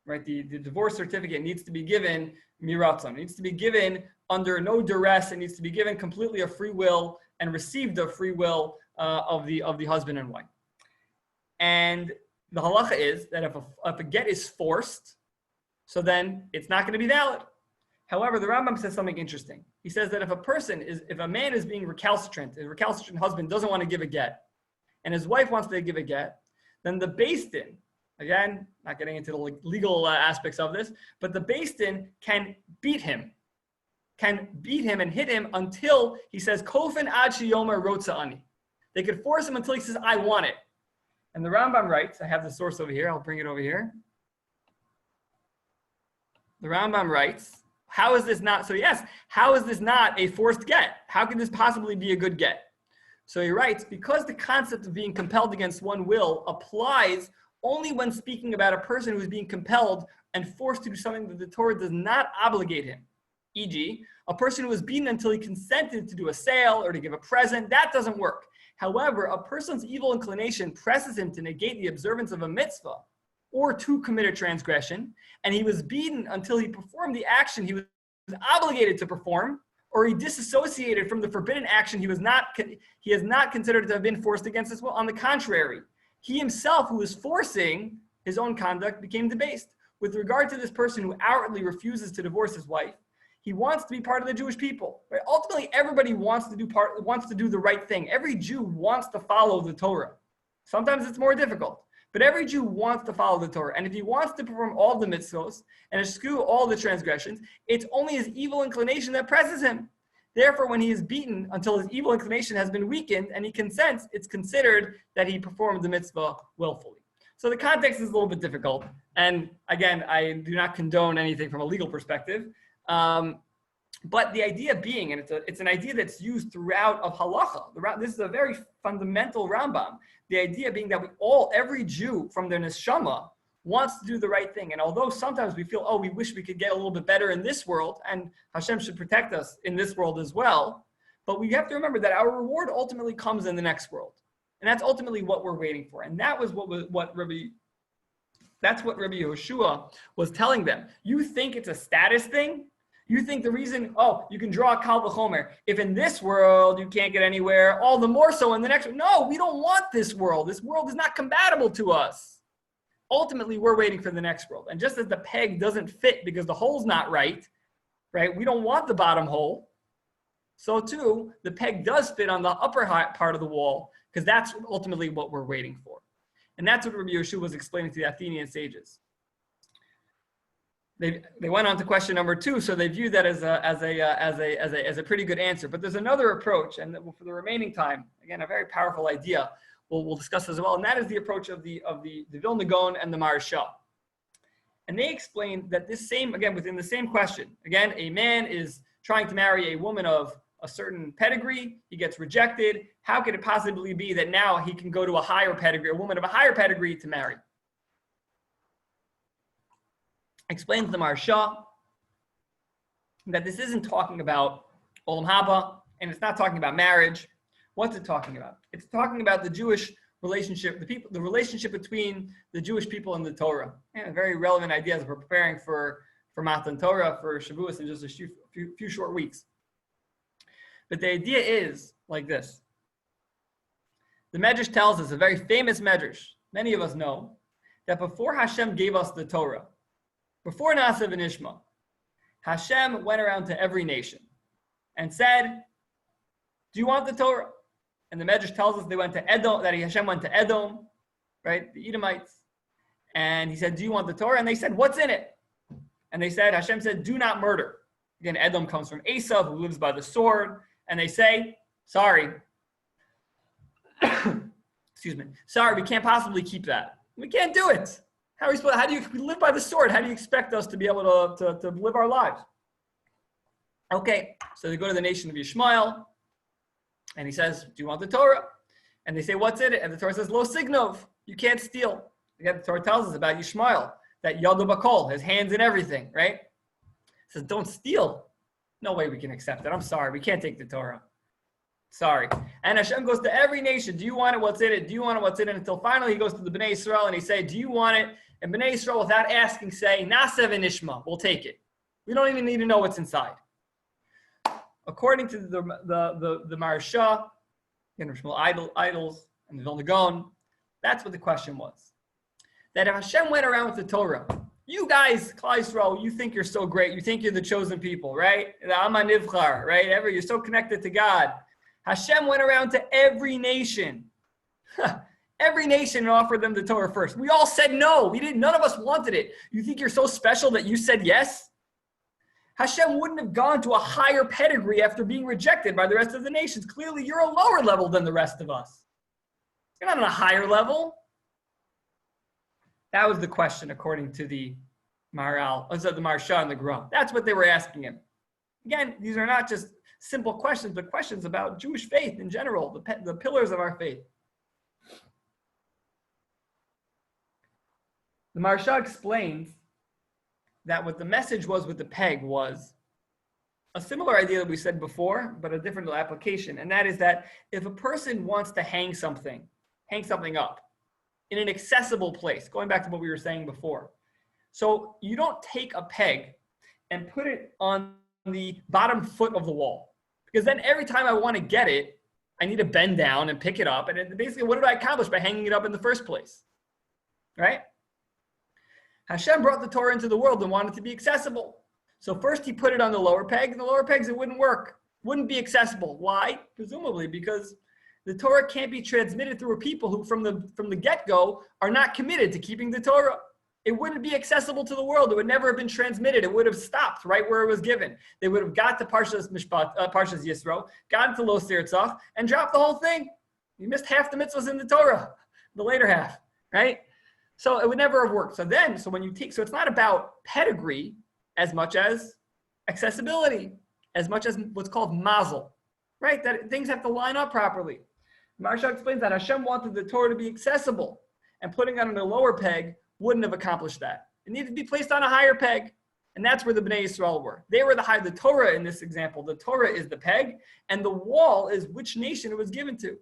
right, the divorce certificate needs to be given miratzon. It needs to be given under no duress. It needs to be given completely of free will and received of free will of the husband and wife. And the halacha is that if a get is forced, so then it's not going to be valid. However, the Rambam says something interesting. He says that if a man is being recalcitrant, his recalcitrant husband doesn't want to give a get, and his wife wants to give a get, then the Beis Din, again, not getting into the legal aspects of this, but the Beis Din can beat him and hit him until he says, Kofen ad sheyomer rotza ani. They could force him until he says, I want it. And the Rambam writes, I have the source over here, I'll bring it over here. The Rambam writes, how is this not a forced get? How can this possibly be a good get? So he writes, because the concept of being compelled against one will applies only when speaking about a person who is being compelled and forced to do something that the Torah does not obligate him. E.g., a person who was beaten until he consented to do a sale or to give a present, that doesn't work. However, a person's evil inclination presses him to negate the observance of a mitzvah or to commit a transgression, and he was beaten until he performed the action he was obligated to perform, or he disassociated from the forbidden action he is not considered to have been forced against his will. On the contrary, he himself, who was forcing his own conduct, became debased. With regard to this person who outwardly refuses to divorce his wife, he wants to be part of the Jewish people. Right? Ultimately, everybody wants to do the right thing. Every Jew wants to follow the Torah. Sometimes it's more difficult, but every Jew wants to follow the Torah. And if he wants to perform all the mitzvos and eschew all the transgressions, it's only his evil inclination that presses him. Therefore, when he is beaten until his evil inclination has been weakened and he consents, it's considered that he performed the mitzvah willfully. So the context is a little bit difficult. And again, I do not condone anything from a legal perspective. But the idea being, and it's an idea that's used throughout of halacha. This is a very fundamental Rambam. The idea being that every Jew from their neshama wants to do the right thing. And although sometimes we feel, we wish we could get a little bit better in this world, and Hashem should protect us in this world as well, but we have to remember that our reward ultimately comes in the next world. And that's ultimately what we're waiting for. And that was what Rabbi Yehoshua was telling them. You think it's a status thing? You think the reason, you can draw a kal v'chomer. If in this world you can't get anywhere, all the more so in the next one. No, we don't want this world. This world is not compatible to us. Ultimately, we're waiting for the next world. And just as the peg doesn't fit because the hole's not right? We don't want the bottom hole. so too, the peg does fit on the upper part of the wall, because that's ultimately what we're waiting for. And that's what Rabbi Yehoshua was explaining to the Athenian sages. They went on to question number 2, so they viewed that as a pretty good answer. But there's another approach, and for the remaining time, again, a very powerful idea we'll discuss as well, and that is the approach of the Vilna Gaon and the Maharsha. And they explained that this same, again, within the same question, again, a man is trying to marry a woman of a certain pedigree, he gets rejected. How could it possibly be that now he can go to a higher pedigree, a woman of a higher pedigree to marry? Explains the Maharsha that this isn't talking about Olam Haba, and it's not talking about marriage. What's it talking about? It's talking about the Jewish relationship, the relationship between the Jewish people and the Torah. And a very relevant idea as we're preparing for Matan Torah, for Shavuos in just a few short weeks. But the idea is like this. The Medrash tells us, a very famous Medrash, many of us know, that before Hashem gave us the Torah, before Naasav and Ishma, Hashem went around to every nation and said, do you want the Torah? And the Medrash tells us they went to Edom, that Hashem went to Edom, right, the Edomites, and he said, do you want the Torah? And they said, what's in it? And they said, Hashem said, do not murder. Again, Edom comes from Esav, who lives by the sword, and they say, sorry, excuse me, sorry, we can't possibly keep that. We can't do it. How do you live by the sword? How do you expect us to be able to live our lives? Okay, so they go to the nation of Yishmael, and he says, do you want the Torah? And they say, what's in it? And the Torah says, lo signov, you can't steal. Again, the Torah tells us about Yishmael, that Yadu Bakol, his hands in everything, right? It says, don't steal. No way we can accept it. I'm sorry, we can't take the Torah. Sorry. And Hashem goes to every nation, do you want it? What's in it? Do you want it? What's in it? Until finally he goes to the Bnei Yisrael and he says, do you want it? And Bnei Yisrael, without asking, say, Naasav and Ishma, we'll take it. We don't even need to know what's inside. According to the Maharsha, idols, and the Vilna Gaon, that's what the question was. That if Hashem went around with the Torah, you guys, Klal Yisrael, you think you're so great. You think you're the chosen people, right? The Amma Nivchar, right? You're so connected to God. Hashem went around to every nation. Every nation and offered them the Torah first. We all said no. We didn't. None of us wanted it. You think you're so special that you said yes? Hashem wouldn't have gone to a higher pedigree after being rejected by the rest of the nations. Clearly, you're a lower level than the rest of us. You're not on a higher level. That was the question according to the Maharsha and the Gra. That's what they were asking him. Again, these are not just simple questions, but questions about Jewish faith in general, the pillars of our faith. The Maharsha explains that what the message was with the peg was a similar idea that we said before, but a different application. And that is that if a person wants to hang something up in an accessible place, going back to what we were saying before. So you don't take a peg and put it on the bottom foot of the wall, because then every time I want to get it, I need to bend down and pick it up. And basically, what did I accomplish by hanging it up in the first place? Right? Hashem brought the Torah into the world and wanted it to be accessible. So first he put it on the lower peg, and the lower pegs, it wouldn't work, wouldn't be accessible. Why? Presumably because the Torah can't be transmitted through a people who from the get-go are not committed to keeping the Torah. It wouldn't be accessible to the world. It would never have been transmitted. It would have stopped right where it was given. They would have got to Parshas Yisro, gotten to Lo Sirtzach, and dropped the whole thing. You missed half the mitzvahs in the Torah, the later half, right? So it would never have worked. So it's not about pedigree as much as accessibility, as much as what's called mazel, right? That things have to line up properly. Maharsha explains that Hashem wanted the Torah to be accessible, and putting it on a lower peg wouldn't have accomplished that. It needed to be placed on a higher peg, and that's where the Bnei Yisrael were. They were the Torah in this example. The Torah is the peg, and the wall is which nation it was given to.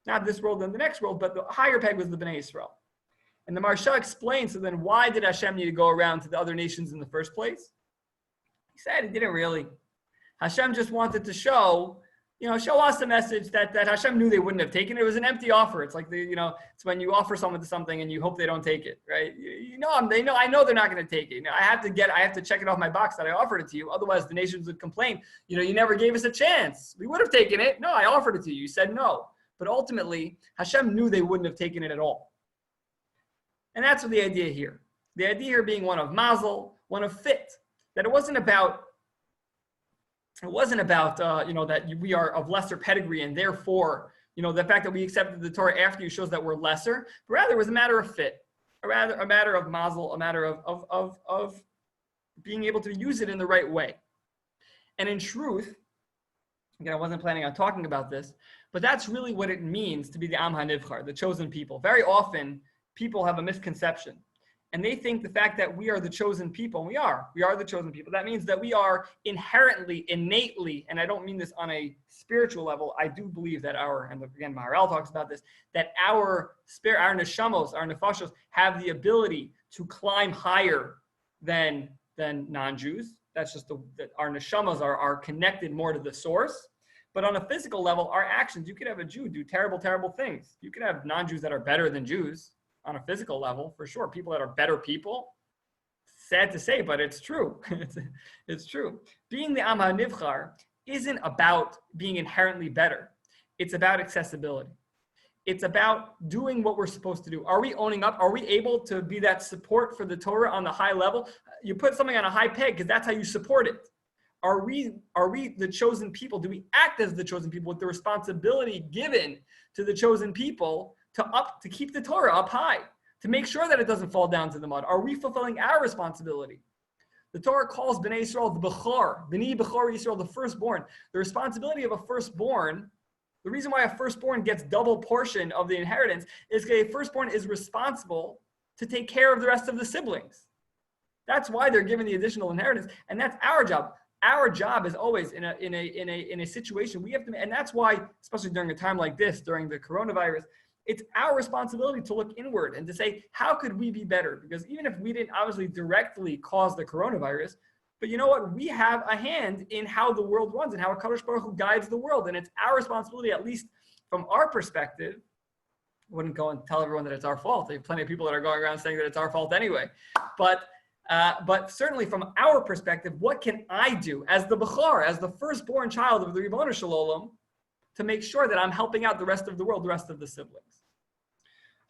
Not this world and the next world, but the higher peg was the Bnei Yisrael. And the Maharsha explains, so then why did Hashem need to go around to the other nations in the first place? He said he didn't really. Hashem just wanted to show show us the message that Hashem knew they wouldn't have taken it. It was an empty offer. It's like it's when you offer someone to something and you hope they don't take it, right? I know they're not going to take it. I have to check it off my box that I offered it to you. Otherwise, the nations would complain. You never gave us a chance. We would have taken it. No, I offered it to you. You said no. But ultimately, Hashem knew they wouldn't have taken it at all. And that's what the idea here. The idea here being one of mazel, one of fit. That it wasn't about that we are of lesser pedigree and therefore, the fact that we accepted the Torah after you shows that we're lesser, but rather it was a matter of fit, a matter of mazel, a matter of being able to use it in the right way. And in truth, again, I wasn't planning on talking about this, but that's really what it means to be the Am HaNivchar, the chosen people. Very often, people have a misconception. And they think the fact that we are the chosen people, and we are the chosen people. That means that we are inherently, innately, and I don't mean this on a spiritual level. I do believe that and again, Maharil talks about this, that our spirit, our neshamos, our nefashos have the ability to climb higher than non-Jews. That's just that our neshamos are connected more to the source. But on a physical level, our actions, you could have a Jew do terrible, terrible things. You could have non-Jews that are better than Jews. On a physical level, for sure, people that are better people. Sad to say, but it's true. It's true. Being the Am HaNivchar isn't about being inherently better. It's about accessibility. It's about doing what we're supposed to do. Are we owning up? Are we able to be that support for the Torah on the high level? You put something on a high peg because that's how you support it. Are we the chosen people? Do we act as the chosen people with the responsibility given to the chosen people to keep the Torah up high, to make sure that it doesn't fall down to the mud? Are we fulfilling our responsibility? The Torah calls Bnei Yisrael the Bechor, Bnei Bechor Yisrael, the firstborn. The responsibility of a firstborn, the reason why a firstborn gets double portion of the inheritance is because a firstborn is responsible to take care of the rest of the siblings. That's why they're given the additional inheritance, and that's our job. Our job is always in a situation we have to, and that's why, especially during a time like this, during the coronavirus, it's our responsibility to look inward and to say, how could we be better? Because even if we didn't obviously directly cause the coronavirus, but you know what? We have a hand in how the world runs and how HaKadosh Baruch Hu guides the world. And it's our responsibility, at least from our perspective. I wouldn't go and tell everyone that it's our fault. There are plenty of people that are going around saying that it's our fault anyway. But certainly from our perspective, what can I do as the Bechor, as the firstborn child of the Ribono Shel Olam, to make sure that I'm helping out the rest of the world, the rest of the siblings?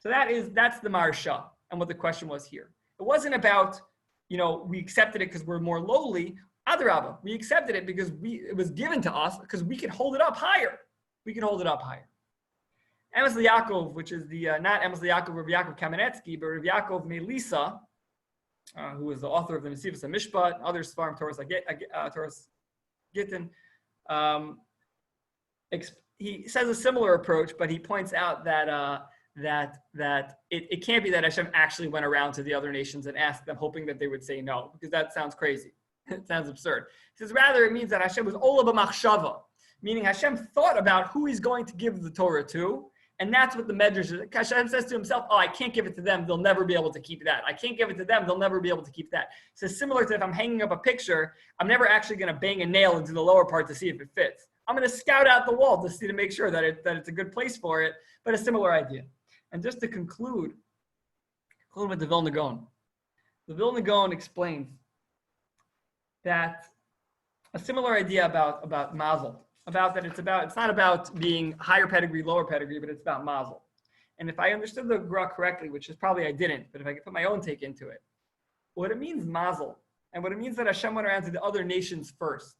So that's the Marsha and what the question was here. It wasn't about, we accepted it because we're more lowly. Adrabah, we accepted it because it was given to us because we could hold it up higher. We can hold it up higher. Emes Yaakov, which is not Emes Yaakov, Rabbi Yaakov Kamenetsky, but Rabbi Yaakov Melisa, who is the author of the Nesivos HaMishpat, other Sfarim, Torahs Gittin. He says a similar approach, but he points out that it can't be that Hashem actually went around to the other nations and asked them, hoping that they would say no, because that sounds crazy. It sounds absurd. He says rather it means that Hashem was ola b'machshava, meaning Hashem thought about who he's going to give the Torah to, and that's what the Medrash is. Hashem says to himself, I can't give it to them, they'll never be able to keep that. I can't give it to them, they'll never be able to keep that. So similar to if I'm hanging up a picture, I'm never actually going to bang a nail into the lower part to see if it fits. I'm going to scout out the wall to make sure that it's a good place for it, but a similar idea. And just to conclude with the Vilna Gaon. The Vilna Gaon explains that a similar idea about mazel, about that it's not about being higher pedigree, lower pedigree, but it's about mazel. And if I understood the Gra correctly, which is probably I didn't, but if I could put my own take into it, what it means mazel, and what it means that Hashem went around to the other nations first,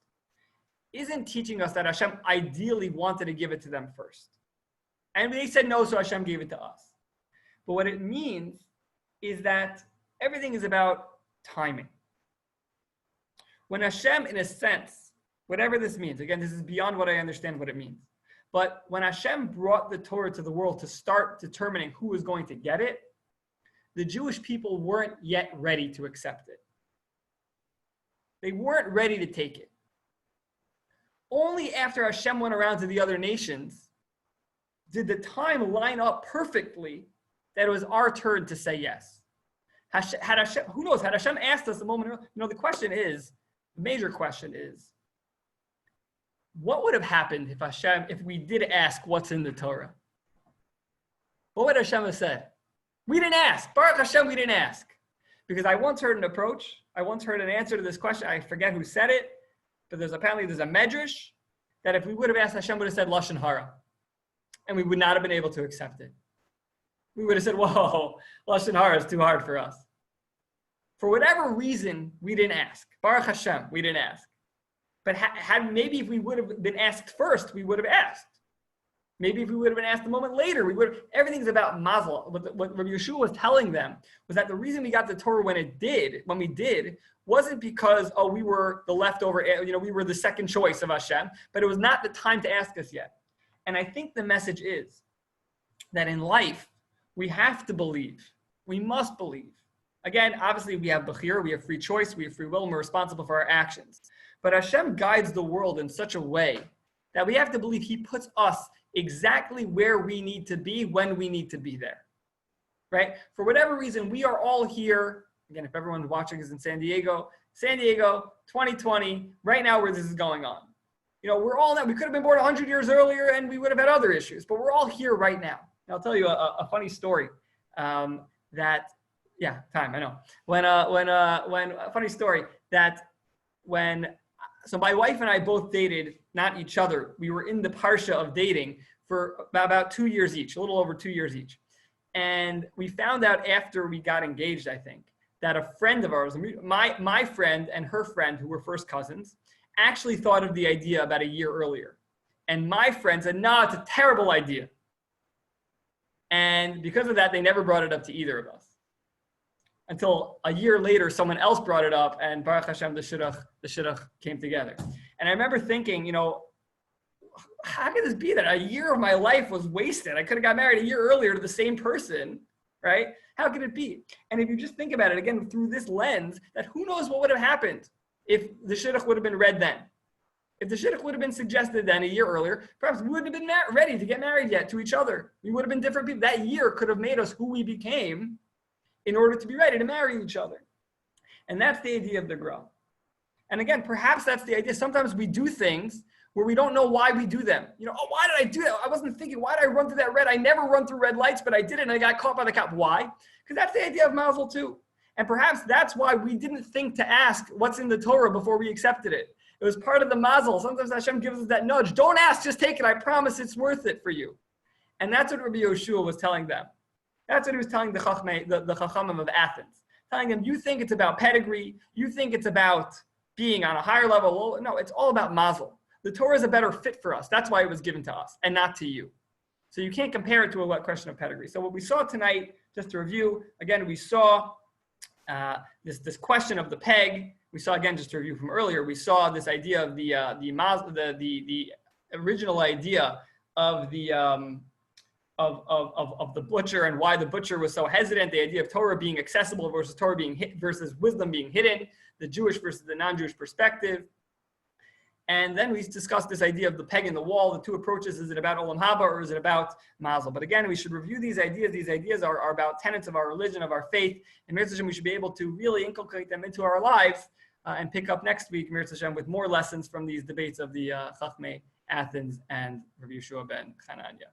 isn't teaching us that Hashem ideally wanted to give it to them first. And they said no, so Hashem gave it to us. But what it means is that everything is about timing. When Hashem, in a sense, whatever this means, again, this is beyond what I understand what it means. But when Hashem brought the Torah to the world to start determining who was going to get it, the Jewish people weren't yet ready to accept it. They weren't ready to take it. Only after Hashem went around to the other nations did the time line up perfectly that it was our turn to say yes. Had Hashem, who knows, had Hashem asked us a moment earlier, the question is, the major question is, what would have happened if we did ask what's in the Torah? What would Hashem have said? We didn't ask. Baruch Hashem, we didn't ask. Because I once heard an answer to this question. I forget who said it, but there's a medrash that if we would have asked, Hashem would have said Lashon Hara. And we would not have been able to accept it. We would have said, whoa, Lashon Hara is too hard for us. For whatever reason, we didn't ask. Baruch Hashem, we didn't ask. But maybe if we would have been asked first, we would have asked. Maybe if we would have been asked a moment later, we would have. Everything's about mazel. What Rabbi Yehoshua was telling them was that the reason we got the Torah when we did, wasn't because, we were the leftover, we were the second choice of Hashem, but it was not the time to ask us yet. And I think the message is that in life, we have to believe. We must believe. Again, obviously we have bechira, we have free choice, we have free will, and we're responsible for our actions. But Hashem guides the world in such a way that we have to believe He puts us exactly where we need to be when we need to be there, right? For whatever reason, we are all here. Again, if everyone watching is in San Diego, 2020, right now where this is going on. We're all now, we could have been born 100 years earlier and we would have had other issues, but we're all here right now. And I'll tell you a funny story a funny story so my wife and I both dated, not each other. We were in the parsha of dating for about 2 years each, a little over 2 years each. And we found out after we got engaged, I think, that a friend of ours, my friend and her friend, who were first cousins, actually thought of the idea about a year earlier. And my friend said, no, it's a terrible idea. And because of that, they never brought it up to either of us. Until a year later, someone else brought it up, and Baruch Hashem, the shidduch came together. And I remember thinking, how could this be that a year of my life was wasted? I could have got married a year earlier to the same person, right? How could it be? And if you just think about it again through this lens, that who knows what would have happened if the shidduch would have been read then. If the shidduch would have been suggested then a year earlier, perhaps we wouldn't have been ready to get married yet to each other. We would have been different people. That year could have made us who we became in order to be ready to marry each other. And that's the idea of the grow. And again, perhaps that's the idea. Sometimes we do things where we don't know why we do them. Why did I do that? I wasn't thinking, why did I run through that red? I never run through red lights, but I did it and I got caught by the cop. Why? Because that's the idea of mazel too. And perhaps that's why we didn't think to ask what's in the Torah before we accepted it. It was part of the mazel. Sometimes Hashem gives us that nudge. Don't ask, just take it. I promise it's worth it for you. And that's what Rabbi Yehoshua was telling them. That's what he was telling the Chachamim of Athens. Telling them, you think it's about pedigree. You think it's about being on a higher level. No, it's all about mazel. The Torah is a better fit for us. That's why it was given to us and not to you. So you can't compare it to a question of pedigree. So what we saw tonight, just to review, again, we saw this question of the peg. We saw, again, just to review from earlier, we saw this idea of the original idea of the butcher and why the butcher was so hesitant, the idea of Torah being accessible versus Torah being versus wisdom being hidden, the Jewish versus the non-Jewish perspective. And then we discussed this idea of the peg in the wall, the two approaches. Is it about Olam Haba or is it about Mazel? But again, we should review these ideas. These ideas are about tenets of our religion, of our faith. And Mir Hashem, we should be able to really inculcate them into our lives and pick up next week, Mir Hashem, with more lessons from these debates of the Chachmei Athens and Rabbi Yehoshua ben Chananya.